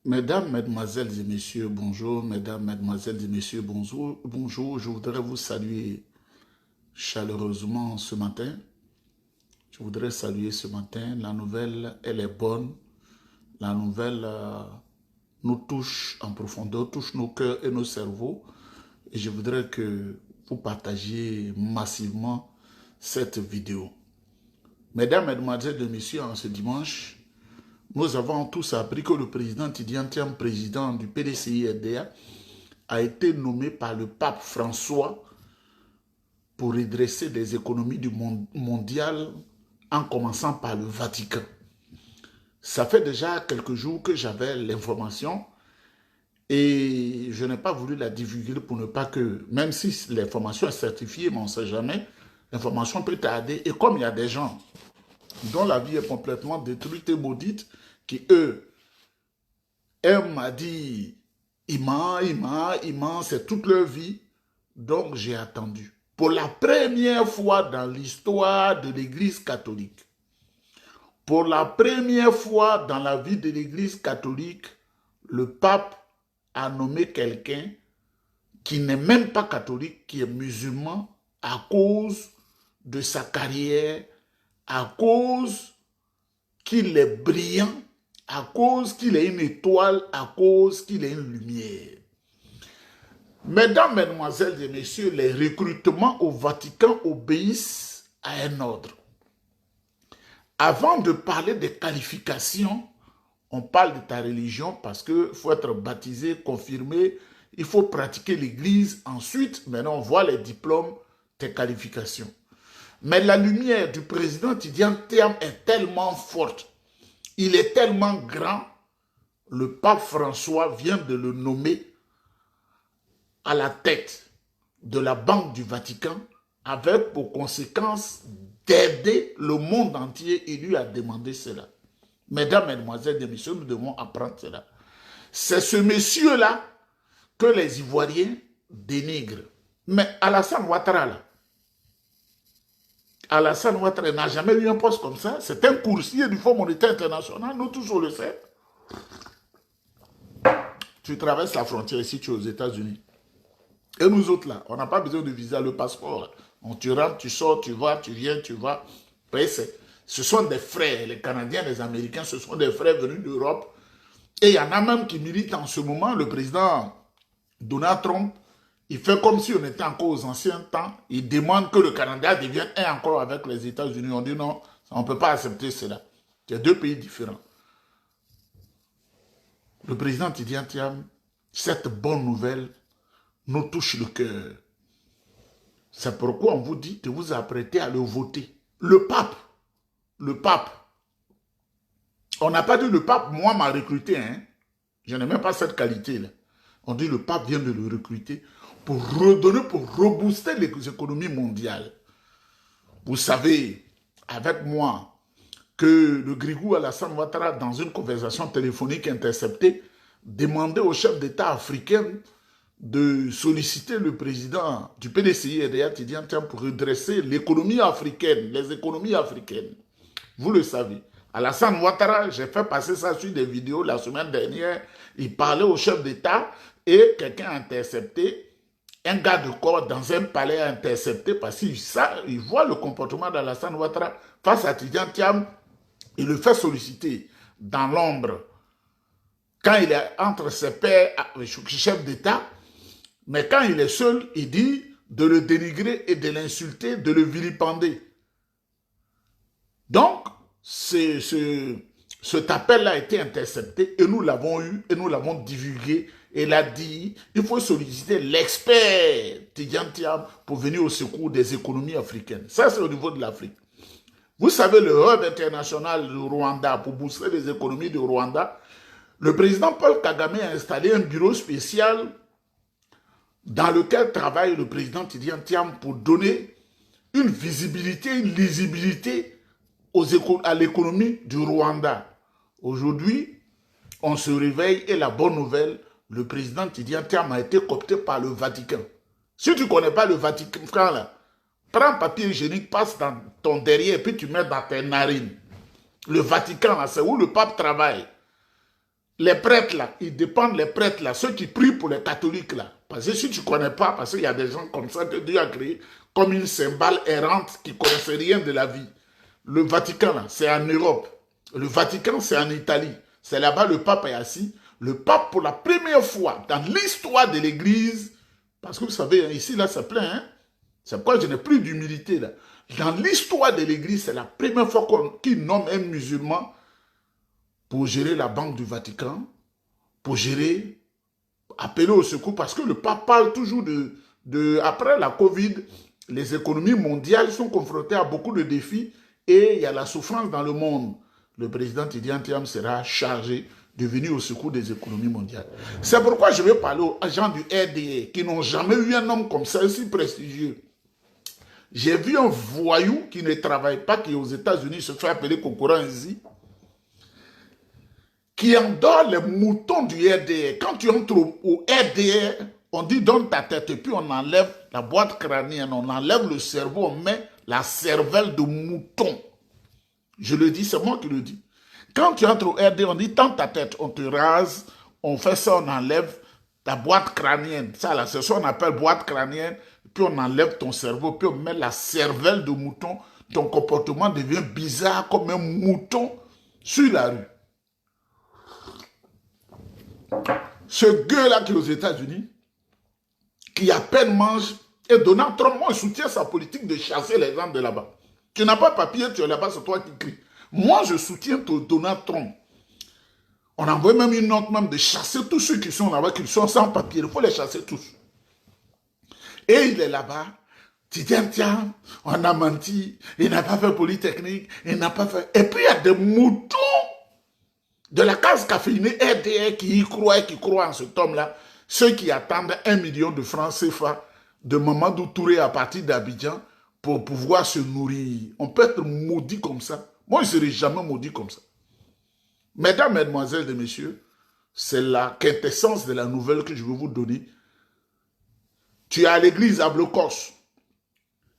Mesdames, Mesdemoiselles et Messieurs, bonjour. Mesdames, Mesdemoiselles et Messieurs, bonjour. Bonjour, je voudrais vous saluer chaleureusement ce matin. Je voudrais saluer ce matin. La nouvelle, elle est bonne. La nouvelle nous touche en profondeur, touche nos cœurs et nos cerveaux. Et je voudrais que vous partagiez massivement cette vidéo. Mesdames, Mesdemoiselles et Messieurs, en ce dimanche, nous avons tous appris que le président Tidjane Thiam, président du PDCI-RDA, a été nommé par le pape François pour redresser les économies du monde mondial en commençant par le Vatican. Ça fait déjà quelques jours que j'avais l'information et je n'ai pas voulu la divulguer pour ne pas que, même si l'information est certifiée, mais on ne sait jamais, l'information peut tarder. Et comme il y a des gens dont la vie est complètement détruite et maudite, qui eux aiment à dire Iman, c'est toute leur vie. Donc j'ai attendu. Pour la première fois dans l'histoire de l'Église catholique, pour la première fois dans la vie de l'Église catholique, le pape a nommé quelqu'un qui n'est même pas catholique, qui est musulman, à cause de sa carrière, à cause qu'il est brillant, à cause qu'il est une étoile, à cause qu'il est une lumière. Mesdames, Mesdemoiselles et Messieurs, les recrutements au Vatican obéissent à un ordre. Avant de parler des qualifications, on parle de ta religion parce qu'il faut être baptisé, confirmé, il faut pratiquer l'église. Ensuite, maintenant, on voit les diplômes, tes qualifications. Mais la lumière du président Tidjane Thiam est tellement forte, il est tellement grand, le pape François vient de le nommer à la tête de la Banque du Vatican avec pour conséquence d'aider le monde entier. Il lui a demandé cela. Mesdames, Mesdemoiselles et Messieurs, nous devons apprendre cela. C'est ce monsieur-là que les Ivoiriens dénigrent. Mais Alassane Ouattara, là, Alassane Ouattara n'a jamais eu un poste comme ça. C'est un coursier du Fonds monétaire international. Nous tous on le sait. Tu traverses la frontière ici, tu es aux États-Unis. Et nous autres là, on n'a pas besoin de visa, le passeport. Tu rentres, tu sors, tu vas, tu viens, tu vas. Ce sont des frères, les Canadiens, les Américains, ce sont des frères venus d'Europe. Et il y en a même qui militent en ce moment. Le président Donald Trump, il fait comme si on était encore aux anciens temps. Il demande que le Canada devienne un encore avec les États-Unis. On dit non, on ne peut pas accepter cela. C'est deux pays différents. Le président Tidjane Thiam, cette bonne nouvelle nous touche le cœur. C'est pourquoi on vous dit de vous apprêter à le voter. Le pape, on n'a pas dit le pape, moi m'a recruté, hein. Je n'ai même pas cette qualité-là. On dit le pape vient de le recruter pour redonner, pour rebooster les économies mondiales. Vous savez, avec moi, que le Grigou Alassane Ouattara, dans une conversation téléphonique interceptée, demandait au chef d'État africain de solliciter le président du PDCI-RDA Tidjane Thiam pour redresser l'économie africaine, les économies africaines. Vous le savez. Alassane Ouattara, j'ai fait passer ça sur des vidéos la semaine dernière. Il parlait au chef d'État et quelqu'un a intercepté, un gars de corps dans un palais a intercepté parce qu'il voit le comportement d'Alassane Ouattara face à Tidjane Thiam. Il le fait solliciter dans l'ombre quand il est entre ses pairs, chef d'État. Mais quand il est seul, il dit de le dénigrer et de l'insulter, de le vilipender. Donc, cet appel a été intercepté et nous l'avons eu et nous l'avons divulgué. Et il a dit, il faut solliciter l'expert Tidjane Thiam pour venir au secours des économies africaines. Ça, c'est au niveau de l'Afrique. Vous savez, le hub international du Rwanda, pour booster les économies du Rwanda, le président Paul Kagame a installé un bureau spécial dans lequel travaille le président Tidjane Thiam pour donner une visibilité, une lisibilité à l'économie du Rwanda. Aujourd'hui, on se réveille et la bonne nouvelle, le président Tidjane Thiam a été coopté par le Vatican. Si tu ne connais pas le Vatican, là, prends un papier hygiénique, passe dans ton derrière et puis tu mets dans tes narines. Le Vatican, c'est où le pape travaille. les prêtres là, ils dépendent les prêtres là, ceux qui prient pour les catholiques là. Parce que si tu ne connais pas, parce qu'il y a des gens comme ça que Dieu a créé comme une cymbale errante qui ne connaissait rien de la vie. Le Vatican là, c'est en Europe. Le Vatican, c'est en Italie. C'est là-bas, le pape est assis. Le pape, pour la première fois dans l'histoire de l'Église, parce que vous savez, ici là, c'est plein, hein? C'est pourquoi je n'ai plus d'humilité là. Dans l'histoire de l'Église, c'est la première fois qu'il nomme un musulman pour gérer la Banque du Vatican, pour gérer, appeler au secours, parce que le pape parle toujours après la Covid, les économies mondiales sont confrontées à beaucoup de défis et il y a la souffrance dans le monde. Le président Tidjane Thiam sera chargé de venir au secours des économies mondiales. C'est pourquoi je vais parler aux gens du RDA qui n'ont jamais eu un homme comme ça, aussi prestigieux. J'ai vu un voyou qui ne travaille pas, qui est aux États-Unis, se fait appeler Kokora Nzi, qui endort les moutons du RDA. Quand tu entres au RDA, on dit donne ta tête et puis on enlève la boîte crânienne, on enlève le cerveau, on met la cervelle de mouton. Je le dis, c'est moi qui le dis. Quand tu entres au RDA, on dit tends ta tête, on te rase, on fait ça, on enlève la boîte crânienne. Ça là, c'est ça qu'on appelle boîte crânienne, puis on enlève ton cerveau, puis on met la cervelle de mouton. Ton comportement devient bizarre comme un mouton sur la rue. Ce gueux-là qui est aux États-Unis, qui à peine mange, et Donald Trump, moi, je soutiens sa politique de chasser les gens de là-bas. Tu n'as pas papier, tu es là-bas, c'est toi qui cries. Moi, je soutiens Donald Trump. On envoie même une note même de chasser tous ceux qui sont là-bas, qui sont sans papier. Il faut les chasser tous. Et il est là-bas. Tiens, on a menti. Il n'a pas fait Polytechnique. Il n'a pas fait... Et puis, il y a des moutons de la case caféinée RDA qui y croient et qui croient en cet homme-là. Ceux qui attendent 1 million de francs CFA de Mamadou Touré à partir d'Abidjan pour pouvoir se nourrir. On peut être maudit comme ça. Moi, je ne serai jamais maudit comme ça. Mesdames, mesdemoiselles et messieurs, c'est la quintessence de la nouvelle que je veux vous donner. Tu es à l'église à Blocos.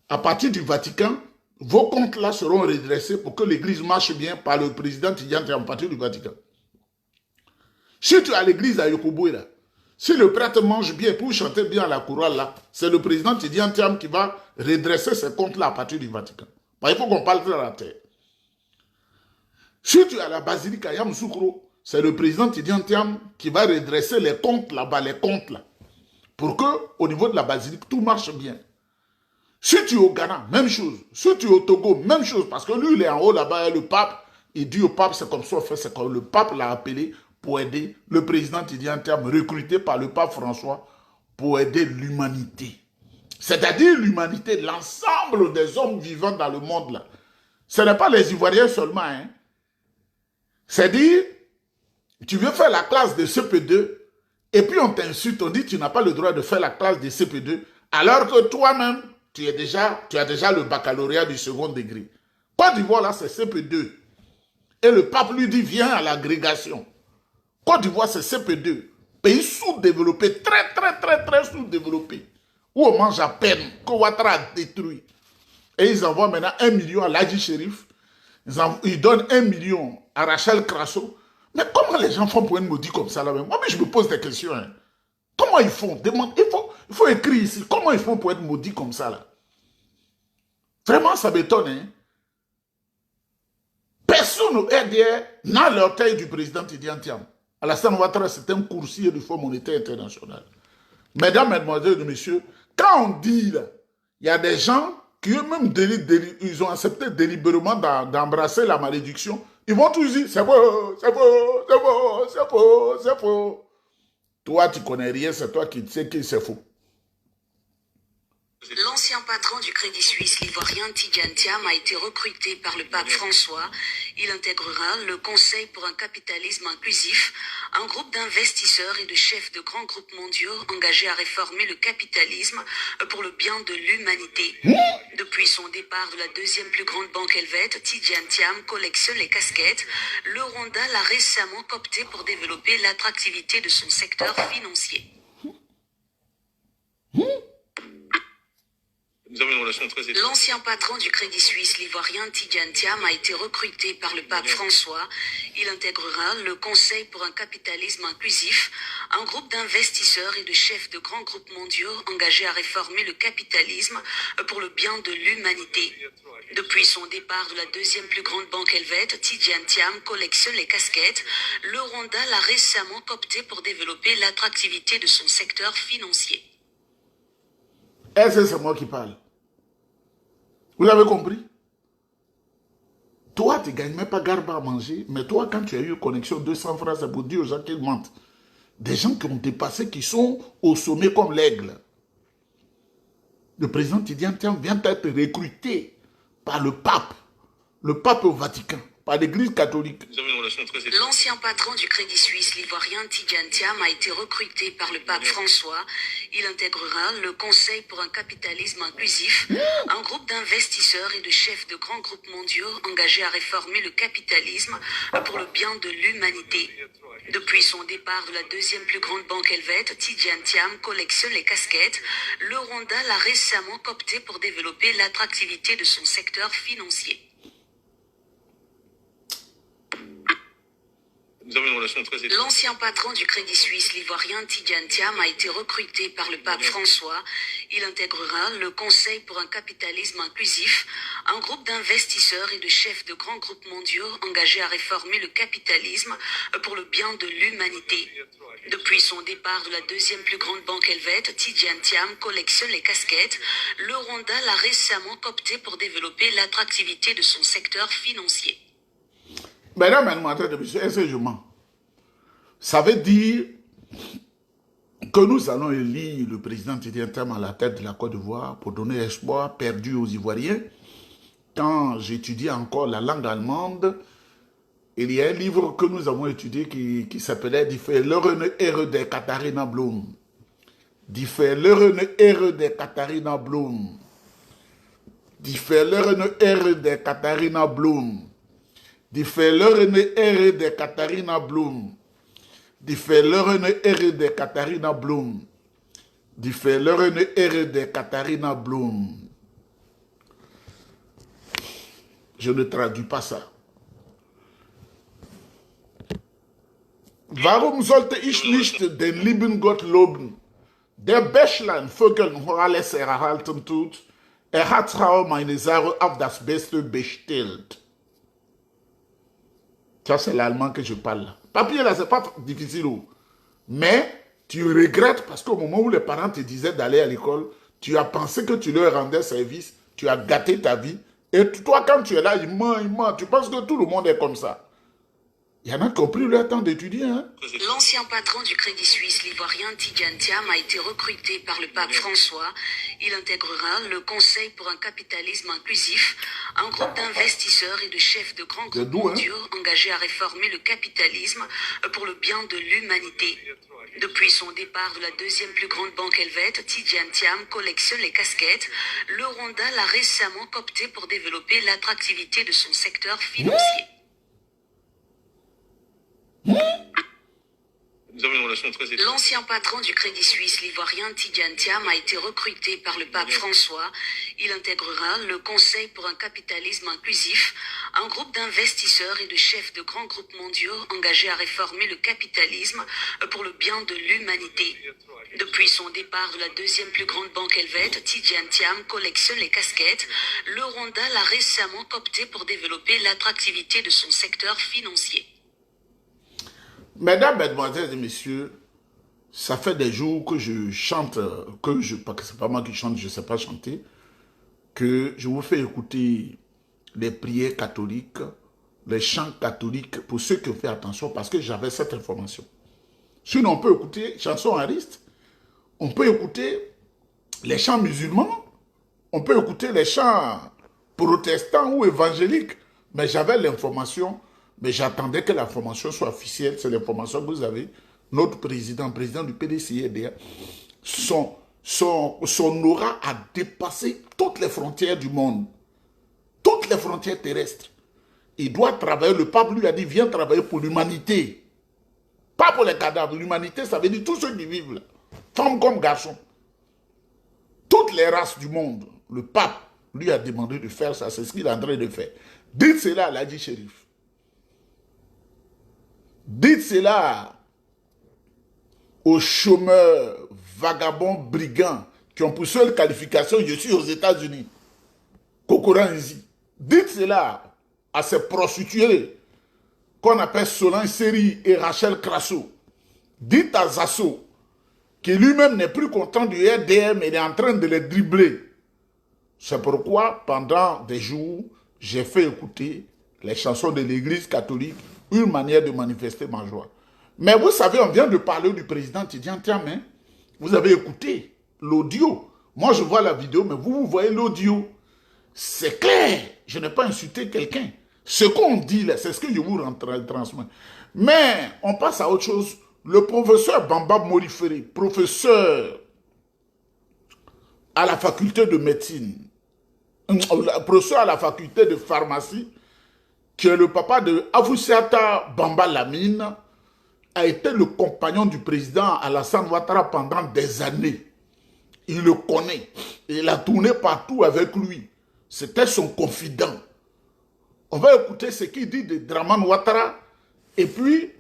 À partir du Vatican, vos comptes-là seront redressés pour que l'église marche bien par le président Tidjane Thiam à partir du Vatican. Si tu es à l'église à Yokoboué, là, si le prêtre mange bien pour chanter bien à la chorale, là, c'est le président Tidjane Thiam qui va redresser ses comptes-là à partir du Vatican. Il faut qu'on parle de la terre. Si tu es à la basilique à Yamoussoukro, c'est le président Tidjane Thiam qui va redresser les comptes là-bas, les comptes là, pour que, au niveau de la basilique, tout marche bien. Si tu es au Ghana, même chose. Si tu es au Togo, même chose. Parce que lui, il est en haut là-bas, et le pape, il dit au pape, c'est comme ça, c'est comme le pape l'a appelé pour aider le président Tidjane Thiam, recruté par le pape François, pour aider l'humanité. C'est-à-dire l'humanité, l'ensemble des hommes vivants dans le monde là. Ce n'est pas les Ivoiriens seulement, hein. C'est-à-dire, tu veux faire la classe de CP2, et puis on t'insulte, on dit que tu n'as pas le droit de faire la classe de CP2, alors que toi-même, tu as déjà le baccalauréat du second degré. Côte d'Ivoire, là, c'est CP2. Et le pape lui dit, viens à l'agrégation. Côte d'Ivoire, c'est CP2. Pays sous-développé, très sous-développé. Où on mange à peine, que Ouattara a détruit. Et ils envoient maintenant 1 million à Ladji Chérif. Ils donnent 1 million à Rachel Crasso. Mais comment les gens font pour être maudits comme ça là-bas? Moi, je me pose des questions. Hein. Comment ils font? Il faut écrire ici. Comment ils font pour être maudits comme ça là? Vraiment, ça m'étonne. Hein? Personne au RDR n'a l'orteil du président Tidjane Thiam. Alassane Ouattara, c'est un coursier du Fonds monétaire international. Mesdames, mesdemoiselles et messieurs, quand on dit là, il y a des gens qui eux-mêmes ils ont accepté délibérément d'embrasser la malédiction. Ils vont tous dire, c'est faux, c'est faux, c'est faux, c'est faux, c'est faux. Toi, tu connais rien, c'est toi qui sais que c'est faux. L'ancien patron du Crédit Suisse, l'ivoirien Tidjane Thiam, a été recruté par le pape François. Il intégrera le Conseil pour un capitalisme inclusif, un groupe d'investisseurs et de chefs de grands groupes mondiaux engagés à réformer le capitalisme pour le bien de l'humanité. Depuis son départ de la deuxième plus grande banque helvète, Tidjane Thiam collectionne les casquettes. Le Rwanda l'a récemment coopté pour développer l'attractivité de son secteur financier. Nous avons une relation très étroite. L'ancien patron du Crédit Suisse, l'Ivoirien Tidjane Thiam, a été recruté par le pape François. Il intégrera le Conseil pour un capitalisme inclusif, un groupe d'investisseurs et de chefs de grands groupes mondiaux engagés à réformer le capitalisme pour le bien de l'humanité. Depuis son départ de la deuxième plus grande banque helvète, Tidjane Thiam collectionne les casquettes. Le Rwanda l'a récemment coopté pour développer l'attractivité de son secteur financier. Est-ce que c'est moi qui parle? Vous avez compris? Toi, tu ne gagnes même pas garba à manger, mais toi, quand tu as eu connexion 200 francs, c'est pour dire aux gens qu'ils mentent. Des gens qui ont dépassé, qui sont au sommet comme l'aigle. Le président Tidjane Thiam vient d'être recruté par le pape au Vatican, par l'église catholique. Nous avons une relation très étroite. L'ancien patron du Crédit Suisse, l'Ivoirien Tidjane Thiam, a été recruté par le pape François. Il intégrera le Conseil pour un capitalisme inclusif, un groupe d'investisseurs et de chefs de grands groupes mondiaux engagés à réformer le capitalisme pour le bien de l'humanité. Depuis son départ de la deuxième plus grande banque helvète, Tidjane Thiam collectionne les casquettes. Le Rwanda l'a récemment coopté pour développer l'attractivité de son secteur financier. Nous avons une relation très étroite. L'ancien patron du Crédit Suisse, l'Ivoirien Tidjane Thiam, a été recruté par le pape François. Il intégrera le Conseil pour un capitalisme inclusif, un groupe d'investisseurs et de chefs de grands groupes mondiaux engagés à réformer le capitalisme pour le bien de l'humanité. Depuis son départ de la deuxième plus grande banque helvète, Tidjane Thiam collectionne les casquettes. Le Rwanda l'a récemment coopté pour développer l'attractivité de son secteur financier. Mesdames, Mademoiselles, Messieurs, est-ce que je mens? Ça veut dire que nous allons élire le président Tidjane Thiam à la tête de la Côte d'Ivoire pour donner espoir perdu aux Ivoiriens. Quand j'étudiais encore la langue allemande, il y a un livre que nous avons étudié qui s'appelait « Die verlorene Ehre der Katharina Blum ». « Die verlorene Ehre der Katharina Blum ». « Die verlorene Ehre der Katharina Blum ». Die verlorene Ehre der Katharina Blum. Die verlorene Ehre der Katharina Blum. Die verlorene Ehre der Katharina Blum. Je ne traduis pas ça. Warum sollte ich nicht den lieben Gott loben, der Bächlein Vögeln alles erhalten tut? Hat auch meine Sache auf das Beste bestellt. Ça, c'est l'allemand que je parle. Papier, là, c'est pas difficile. Mais tu regrettes parce qu'au moment où les parents te disaient d'aller à l'école, tu as pensé que tu leur rendais service, tu as gâté ta vie. Et toi, quand tu es là, il ment. Tu penses que tout le monde est comme ça. Il y en a qui ont pris leur temps d'étudier. Hein? L'ancien patron du Crédit Suisse, l'Ivoirien Tidjane Thiam, a été recruté par le pape François. Il intégrera le Conseil pour un capitalisme inclusif, un groupe d'investisseurs et de chefs de grands groupes mondiaux engagés à réformer le capitalisme pour le bien de l'humanité. Depuis son départ de la deuxième plus grande banque helvète, Tidjane Thiam collectionne les casquettes. Le Rwanda l'a récemment coopté pour développer l'attractivité de son secteur financier. Nous avons une relation très étroite. L'ancien patron du Crédit Suisse, l'Ivoirien Tidjane Thiam, a été recruté par le pape François. Il intégrera le Conseil pour un capitalisme inclusif, un groupe d'investisseurs et de chefs de grands groupes mondiaux engagés à réformer le capitalisme pour le bien de l'humanité. Depuis son départ de la deuxième plus grande banque helvète, Tidjane Thiam collectionne les casquettes. Le Rwanda l'a récemment coopté pour développer l'attractivité de son secteur financier. Mesdames, Mesdemoiselles et Messieurs, ça fait des jours que je chante, parce que c'est pas moi qui chante, je ne sais pas chanter, que je vous fais écouter les prières catholiques, les chants catholiques, pour ceux qui ont fait attention, parce que j'avais cette information. Sinon, on peut écouter chansons aristes, on peut écouter les chants musulmans, on peut écouter les chants protestants ou évangéliques, mais j'avais l'information. Mais j'attendais que l'information soit officielle. C'est l'information que vous avez. Notre président du PDCIDA, son aura a dépassé toutes les frontières du monde. Toutes les frontières terrestres. Il doit travailler. Le pape lui a dit, viens travailler pour l'humanité. Pas pour les cadavres. L'humanité, ça veut dire tous ceux qui vivent là. Femmes comme garçons. Toutes les races du monde. le pape, lui a demandé de faire ça, c'est ce qu'il est en train de faire. Dites cela à l'Adi Chérif. Dites cela aux chômeurs, vagabonds, brigands, qui ont pour seule qualification, je suis aux États-Unis. Kokoranzi. Dites cela à ces prostituées qu'on appelle Solange Seri et Rachel Crasso. Dites à Zasso, qui lui-même n'est plus content du RDM et il est en train de les dribbler. C'est pourquoi, pendant des jours, j'ai fait écouter les chansons de l'Église catholique, une manière de manifester ma joie. Mais vous savez, on vient de parler du président Tidjane Thiam. Vous avez écouté l'audio. Moi, je vois la vidéo, mais vous voyez l'audio. C'est clair. Je n'ai pas insulté quelqu'un. Ce qu'on dit là, c'est ce que je vous transmets. Mais on passe à autre chose. Le professeur Bamba Morifere, professeur à la faculté de médecine, professeur à la faculté de pharmacie, qui est le papa de Afoussiata Bamba Lamine, a été le compagnon du président Alassane Ouattara pendant des années. Il le connaît. Il a tourné partout avec lui. C'était son confident. On va écouter ce qu'il dit de Draman Ouattara et puis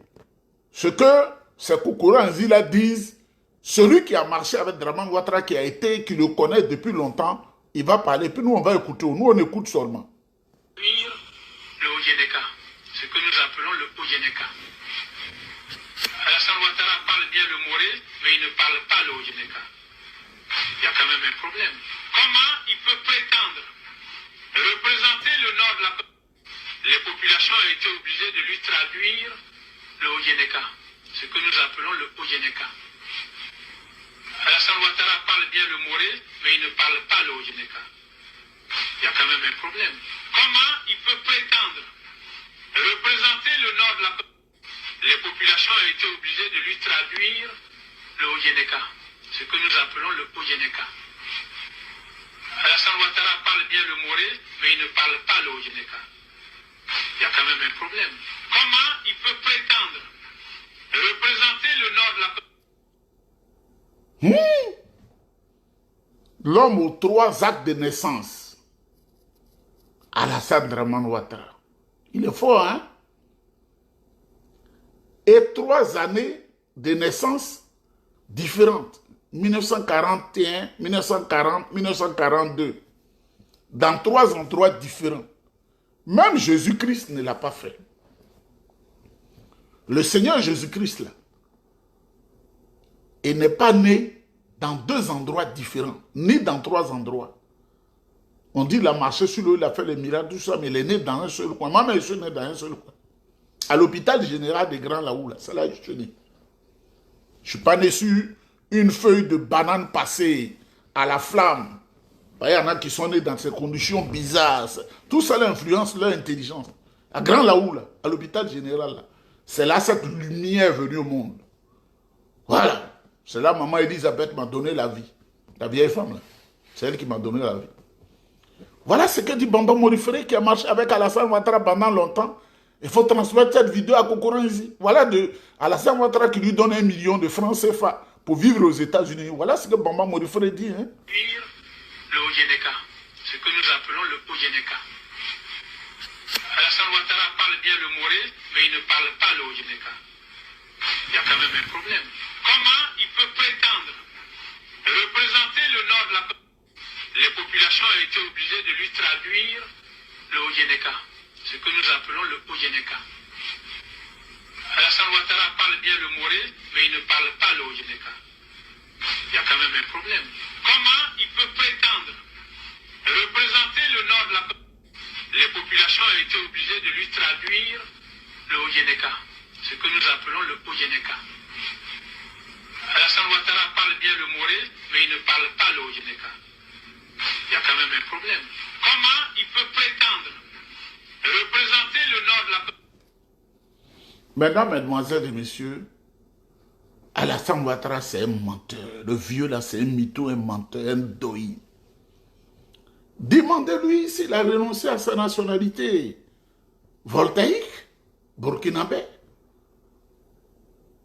ce que ces Kokora Nzila disent. Celui qui a marché avec Draman Ouattara, qui le connaît depuis longtemps, il va parler. Puis nous, on va écouter. Nous, on écoute seulement. Le Oyeneka, ce que nous appelons le Oyeneka. Alassane Ouattara parle bien le Moré, mais il ne parle pas le Oyeneka. Il y a quand même un problème. Comment il peut prétendre représenter le nord de la Côte? Les populations ont été obligées de lui traduire le Oyeneka, ce que nous appelons le Oyeneka. Alassane Ouattara parle bien le Moré, mais il ne parle pas le Oyeneka. Il y a quand même un problème. Comment il peut prétendre représenter le nord de la Côte? Les populations ont été obligées de lui traduire le Oyeneka, ce que nous appelons le Oyeneka. Alassane Ouattara parle bien le Moré, mais il ne parle pas le Oyeneka. Il y a quand même un problème. Comment il peut prétendre représenter le nord de la Côte? L'homme aux 3 actes de naissance, Alassane Draman Ouattara. Il est fort, hein? Et 3 années de naissance différentes. 1941, 1940, 1942. Dans 3 endroits différents. Même Jésus-Christ ne l'a pas fait. Le Seigneur Jésus-Christ, là, il n'est pas né dans 2 endroits différents, ni dans 3 endroits. On dit qu'il a marché sur l'eau, il a fait les miracles, tout ça, mais il est né dans un seul coin. Moi, je suis né dans un seul coin. À l'hôpital général des Grands Laou, là, c'est là que je suis né. Je ne suis pas né sur une feuille de banane passée à la flamme. Il y en a qui sont nés dans ces conditions bizarres. Tout ça influence leur intelligence. À Grand Laou, là, à l'hôpital général, c'est là cette lumière est venue au monde. Voilà. C'est là maman Elisabeth m'a donné la vie. La vieille femme, là. C'est elle qui m'a donné la vie. Voilà ce que dit Bamba Morifere qui a marché avec Alassane Ouattara pendant longtemps. Il faut transmettre cette vidéo à Kokoranzi. Voilà de Alassane Ouattara qui lui donne 1 million de francs CFA pour vivre aux États-Unis. Voilà ce que Bamba Morifere dit. Hein? Le Oyeneka, ce que nous appelons le Oyeneka. Alassane Ouattara parle bien le Moré, mais il ne parle pas le Oyeneka. Il y a quand même un problème. Comment il peut prétendre représenter le nord de la Côte? Les populations ont été obligées de lui traduire le Oyeneka, ce que nous appelons le Oyeneka. Alassane Ouattara parle bien le Moré, mais il ne parle pas le Oyeneka. Il y a quand même un problème. Comment il peut prétendre représenter le nord de la Côte? Les populations ont été obligées de lui traduire le Oyeneka, ce que nous appelons le Oyeneka. Alassane Ouattara parle bien le Moré, mais il ne parle pas le Oyeneka. Il y a quand même un problème. Comment il peut prétendre représenter le nord de la Côte? Mesdames, mesdemoiselles et messieurs, Alassane Ouattara, c'est un menteur. Le vieux, là, c'est un mytho, un menteur, un doi. Demandez-lui s'il a renoncé à sa nationalité voltaïque, burkinabé.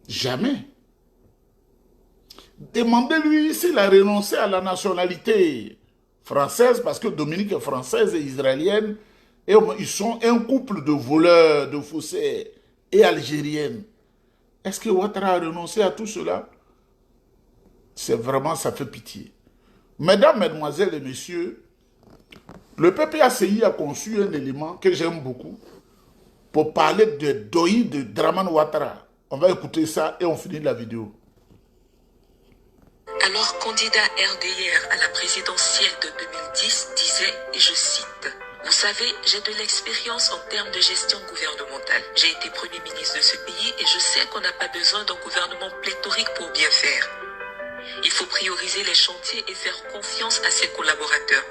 Jamais. Demandez-lui s'il a renoncé à la nationalité française, parce que Dominique est française et israélienne, et ils sont un couple de voleurs, de faussaires et algériennes. Est-ce que Ouattara a renoncé à tout cela? C'est vraiment, ça fait pitié. Mesdames, mesdemoiselles et messieurs, le PPACI a conçu un élément que j'aime beaucoup pour parler de Doi de Draman Ouattara. On va écouter ça et on finit la vidéo. Alors candidat RDR à la présidentielle de 2010 disait, et je cite, « Vous savez, j'ai de l'expérience en termes de gestion gouvernementale. J'ai été Premier ministre de ce pays et je sais qu'on n'a pas besoin d'un gouvernement pléthorique pour bien faire. Il faut prioriser les chantiers et faire confiance à ses collaborateurs.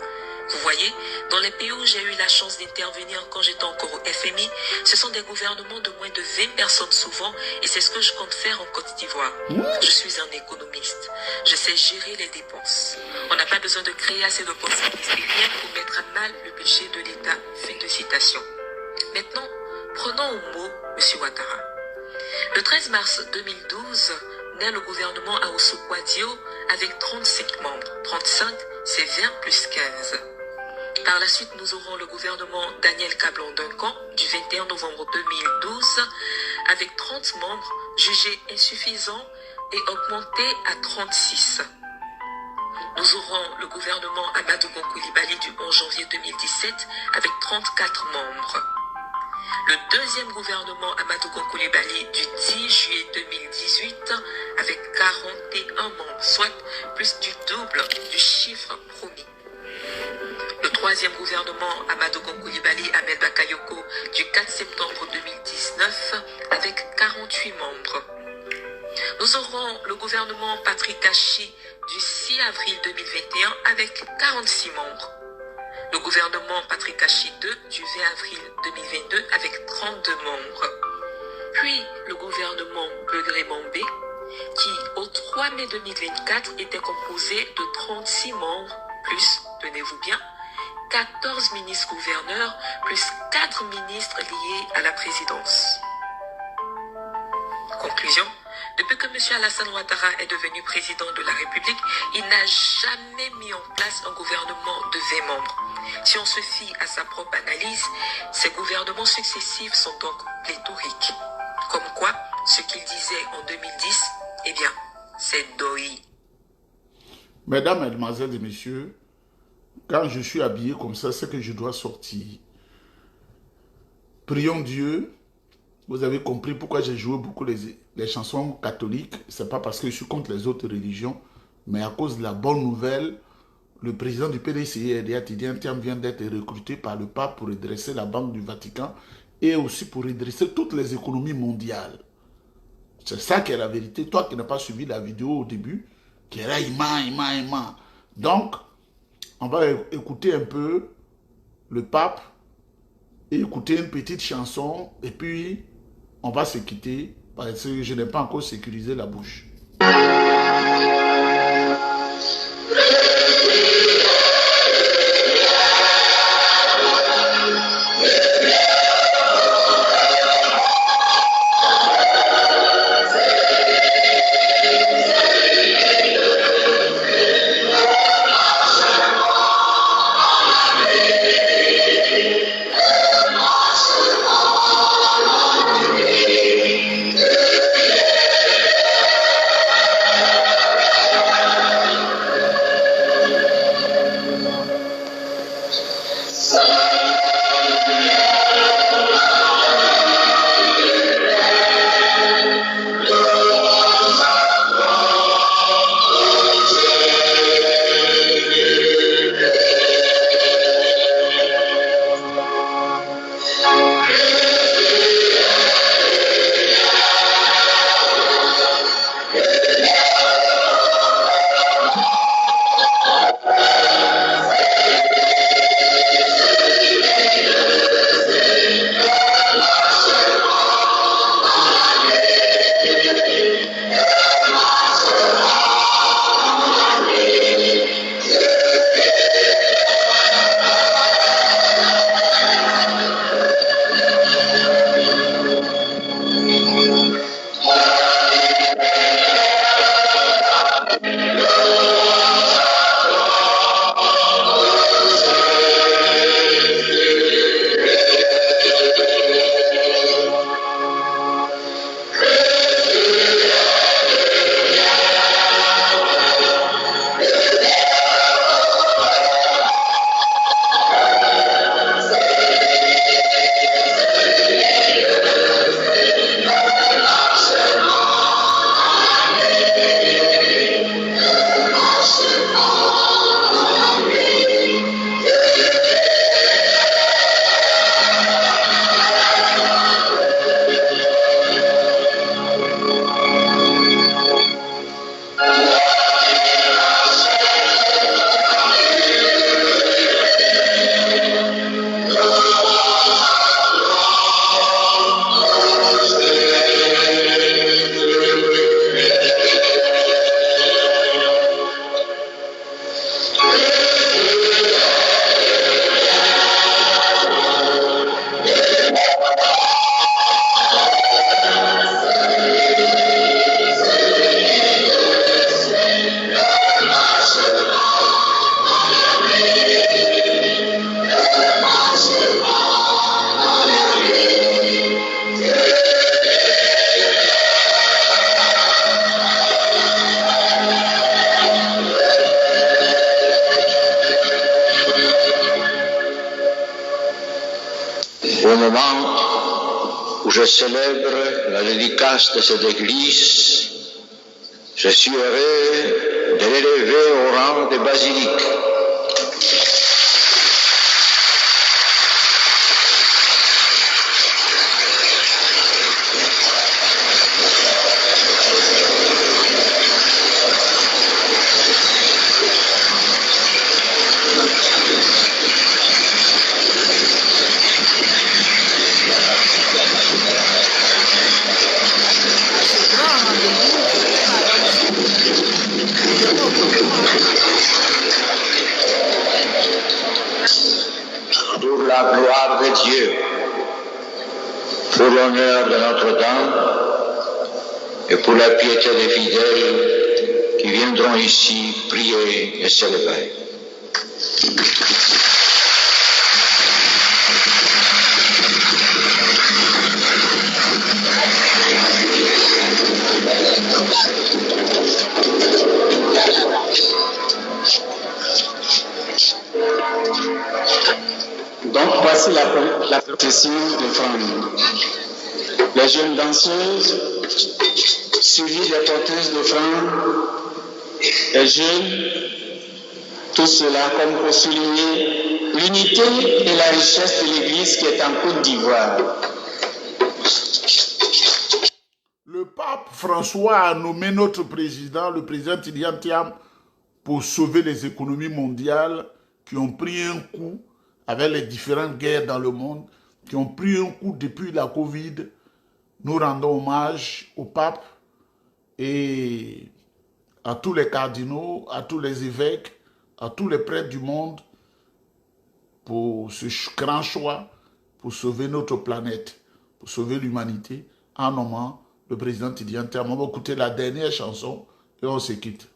Vous voyez, dans les pays où j'ai eu la chance d'intervenir quand j'étais encore au FMI, ce sont des gouvernements de moins de 20 personnes souvent, et c'est ce que je compte faire en Côte d'Ivoire. Je suis un économiste. Je sais gérer les dépenses. On n'a pas besoin de créer assez de postes ministériels pour mettre à mal le budget de l'État. » Fin de citation. Maintenant, prenons au mot M. Ouattara. Le 13 mars 2012, naît le gouvernement Aossou-Kouadio avec 35 membres. 35, c'est 20 plus 15. Par la suite, nous aurons le gouvernement Daniel Kablan-Duncan du 21 novembre 2012 avec 30 membres jugés insuffisants et augmentés à 36. Nous aurons le gouvernement Amadou Gon Coulibaly du 11 janvier 2017 avec 34 membres. Le deuxième gouvernement Amadou Gon Coulibaly du 10 juillet 2018 avec 41 membres, soit plus du double du chiffre promis. Le troisième gouvernement Amadou Gon Coulibaly Ahmed Bakayoko du 4 septembre 2019 avec 48 membres. Nous aurons le gouvernement Patrick Kachi du 6 avril 2021 avec 46 membres. Le gouvernement Patrick Kachi II du 20 avril 2022 avec 32 membres. Puis le gouvernement Begré Mambé qui au 3 mai 2024 était composé de 36 membres plus, tenez-vous bien, 14 ministres-gouverneurs plus 4 ministres liés à la présidence. Conclusion, depuis que M. Alassane Ouattara est devenu président de la République, il n'a jamais mis en place un gouvernement de 20 membres. Si on se fie à sa propre analyse, ces gouvernements successifs sont donc pléthoriques. Comme quoi, ce qu'il disait en 2010, eh bien, c'est Doi. Mesdames, mesdemoiselles et messieurs, quand je suis habillé comme ça, c'est que je dois sortir. Prions Dieu. Vous avez compris pourquoi j'ai joué beaucoup les chansons catholiques. Ce n'est pas parce que je suis contre les autres religions, mais à cause de la bonne nouvelle, le président du PDCI, RDA Tidjane Thiam, vient d'être recruté par le pape pour redresser la Banque du Vatican et aussi pour redresser toutes les économies mondiales. C'est ça qui est la vérité. Toi qui n'as pas suivi la vidéo au début, qui est là, ima. Donc, on va écouter un peu le pape et écouter une petite chanson et puis on va se quitter parce que je n'ai pas encore sécurisé la bouche. où je célèbre la dédicace de cette église, je suis heureux de l'élever au rang de basilique. Pour la gloire de Dieu, pour l'honneur de Notre-Dame et pour la piété des fidèles qui viendront ici prier et célébrer. Donc voici la procession d'offrande. Les jeunes danseuses, suivies des porteuses d'offrande, les jeunes, tout cela comme pour souligner l'unité et la richesse de l'Église qui est en Côte d'Ivoire. Le pape François a nommé notre président, le président Tidjane Thiam, pour sauver les économies mondiales qui ont pris un coup avec les différentes guerres dans le monde, qui ont pris un coup depuis la Covid. Nous rendons hommage au pape et à tous les cardinaux, à tous les évêques, à tous les prêtres du monde pour ce grand choix, pour sauver notre planète, pour sauver l'humanité, en nommant le président Tidjane Thiam. On va écouter la dernière chanson et on se quitte.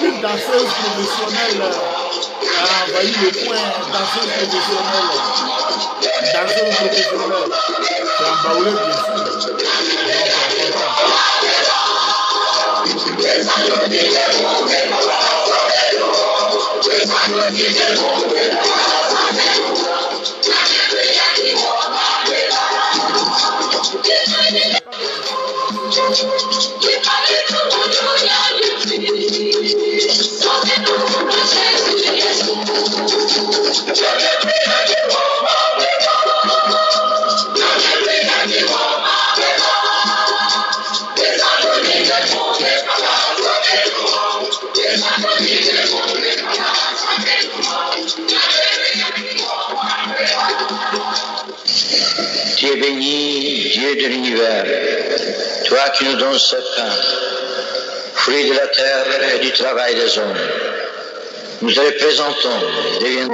Une danseuse professionnelle a envahi le coin, danseuse professionnelle. C'est un baoulé bien sûr. Donc on comprend. Tu es béni, Dieu de l'univers, toi qui nous donnes ce pain, fruit de la terre et du travail des hommes. Nous te le présentons, deviens